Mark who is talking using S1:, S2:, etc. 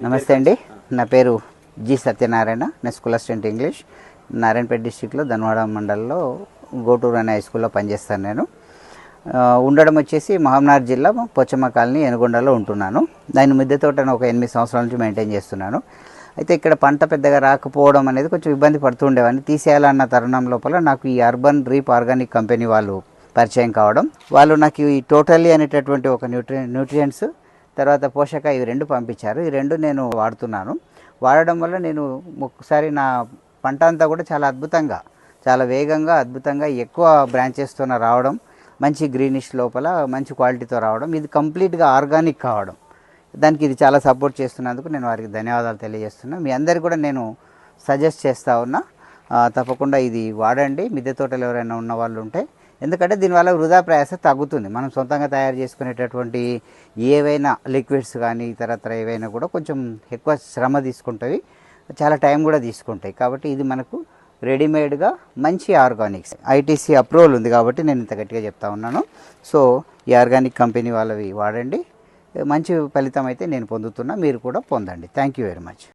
S1: నమస్తే అండి, నా పేరు జి సత్యనారాయణ. నేను స్కూల్ అసిస్టెంట్ ఇంగ్లీష్, నారాయణపేట డిస్టిక్లో ధన్వాడ మండలంలో గోటూరు అనే హై స్కూల్లో పనిచేస్తాను. నేను ఉండడం వచ్చేసి మహబూబ్నగర్ జిల్లా పోచమ్మ కాలనీ ఎనుగొండలో ఉంటున్నాను. దాని మిద్దె తోటను ఒక 8 సంవత్సరాల నుంచి మెయింటైన్ చేస్తున్నాను. అయితే ఇక్కడ పంట పెద్దగా రాకపోవడం అనేది కొంచెం ఇబ్బంది పడుతుండేవాడిని. తీసేయాలన్న తరుణం లోపల నాకు ఈ అర్బన్ రీప్ ఆర్గానిక్ కంపెనీ వాళ్ళు పరిచయం కావడం, వాళ్ళు నాకు ఈ టోటల్లీ అనేటటువంటి ఒక న్యూట్రియంట్స్ తర్వాత పోషక ఇవి 2 పంపించారు. ఈ 2 నేను వాడుతున్నాను. వాడడం వల్ల నేను ఒక్కసారి నా పంట అంతా కూడా చాలా అద్భుతంగా, చాలా వేగంగా, అద్భుతంగా ఎక్కువ బ్రాంచెస్తో రావడం, మంచి గ్రీనిష్ లోపల మంచి క్వాలిటీతో రావడం, ఇది కంప్లీట్గా ఆర్గానిక్ కావడం, దానికి ఇది చాలా సపోర్ట్ చేస్తున్నందుకు నేను వారికి ధన్యవాదాలు తెలియజేస్తున్నాను. మీ అందరికీ కూడా నేను సజెస్ట్ చేస్తూ ఉన్నా, తప్పకుండా ఇది వాడండి మిద్దె తోటలు ఎవరైనా ఉన్న వాళ్ళు ఉంటే. ఎందుకంటే దీనివల్ల వృధా ప్రయాస తగ్గుతుంది. మనం సొంతంగా తయారు చేసుకునేటటువంటి ఏవైనా లిక్విడ్స్ కానీ ఇతరత్ర ఏవైనా కూడా కొంచెం ఎక్కువ శ్రమ తీసుకుంటాయి, చాలా టైం కూడా తీసుకుంటాయి. కాబట్టి ఇది మనకు రెడీమేడ్గా మంచి ఆర్గానిక్స్ ఐటీసీ అప్రూవల్ ఉంది కాబట్టి నేను ఇంత గట్టిగా చెప్తా ఉన్నాను. సో ఈ ఆర్గానిక్ కంపెనీ వాళ్ళవి వాడండి, మంచి ఫలితం అయితే నేను పొందుతున్నా, మీరు కూడా పొందండి. Thank you very much.